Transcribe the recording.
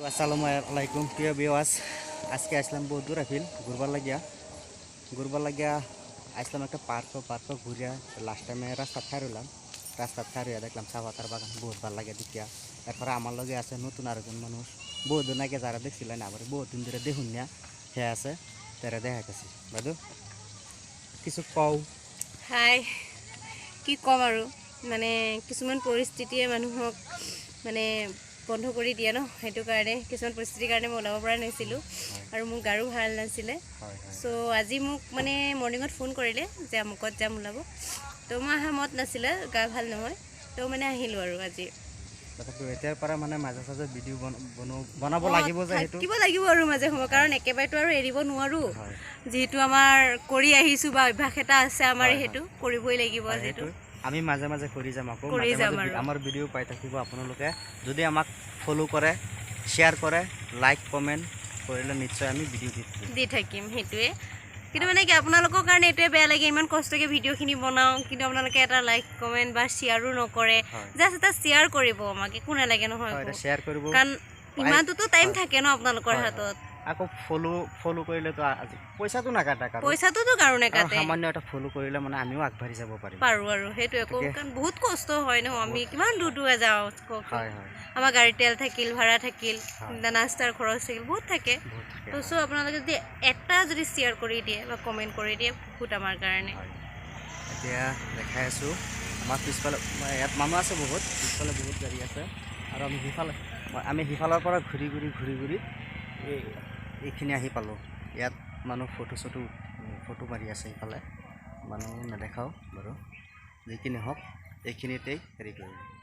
আসসালামু আলাইকুম প্রিয় ভিউয়ার্স আজকে আসলাম বহুত দূর আফিল ঘুরবার লাগিয়া আসলাম একটা পার্ক ঘুরিয়া লাস্ট টাইমে রাস্তা থারলাম রাস্তা থারিয়া দেখলাম চা পাতার বাগান বহুত ভালো লাগে দেখিয়া এরপরে আমার লগে আছে নতুন আরেকজন মানুষ বহুত দিন আগে যারা দেখছিলেন আবার বহুত দিন ধরে দেখুন না সে আছে তারা দেখাইতেছি বাইদেউ কিছু কও। হাই কি কম আৰু মানে কিছুমান পৰিস্থিতিয়ে মানুহক মানে বন্ধ কৰি দিয়ে ন সেইটো কাৰণে কিছুমান পৰিস্থিতিৰ কাৰণে মই ওলাব পৰা নাছিলোঁ আৰু মোৰ গাৰো ভাল নাছিলে চ' আজি মোক মানে মৰ্ণিঙত ফোন কৰিলে যে আমুকত যাম ওলাব তো মই অহা মত নাছিলে গা ভাল নহয় তো মানে আহিলোঁ আৰু আজি তথাপিও এতিয়াৰ পৰা মানে মাজে মাজে ভিডিঅ' বনাব লাগিব যে সেইটো থাকিব লাগিব আৰু মাজে সময়ে কাৰণ একেবাৰেতো আৰু এৰিব নোৱাৰোঁ যিহেতু আমাৰ কৰি আহিছোঁ বা অভ্যাস এটা আছে আমাৰ সেইটো কৰিবই লাগিব যিহেতু আমি মাজে মাজে কৰি যাম আকৌ আমাৰ ভিডিঅ' পাই থাকিব আপোনালোকে যদি আমাক ফ'ল' কৰে শ্বেয়াৰ কৰে লাইক কমেণ্ট কৰিলে নিশ্চয় আমি ভিডিঅ' দি থাকিম সেইটোৱে কিন্তু মানে কি আপোনালোকৰ কাৰণে এইটোৱে বেয়া লাগে ইমান কষ্টকৈ ভিডিঅ'খিনি বনাওঁ কিন্তু আপোনালোকে এটা লাইক কমেণ্ট বা শ্বেয়াৰো নকৰে জাষ্ট এটা শ্বেয়াৰ কৰিব আমাক একো নালাগে নহয় শ্বেয়াৰ কৰিব কাৰণ ইমানটোতো টাইম থাকে ন আপোনালোকৰ হাতত আকৌ ফ'ল' কৰিলেতো পইচাটো নাকাটে পইচাটোতো কাৰণে কাটে সামান্য এটা ফ'ল' কৰিলে মানে আমিও আগবাঢ়ি যাব পাৰোঁ আৰু সেইটোৱে কাৰণ বহুত কষ্ট হয় ন আমি কিমান দূৰ যাওঁ আমাৰ গাড়ী তেল থাকিল ভাড়া থাকিল নাস্তাৰ খৰচ থাকিল বহুত থাকে তো চ' আপোনালোকে যদি এটা যদি শ্বেয়াৰ কৰি দিয়ে বা কমেণ্ট কৰি দিয়ে বহুত আমাৰ কাৰণে এতিয়া দেখাই আছোঁ আমাৰ পিছফালে ইয়াত মানুহ আছে বহুত পিছফালে বহুত গাড়ী আছে আৰু আমি সিফালৰ পৰা ঘূৰি ঘূৰি এইখিনি আহি পালোঁ ইয়াত মানুহ ফটো মাৰি আছে ইফালে মানুহ নেদেখাওঁ বাৰু যিখিনি হওক এইখিনিতেই হেৰি কৰিলোঁ।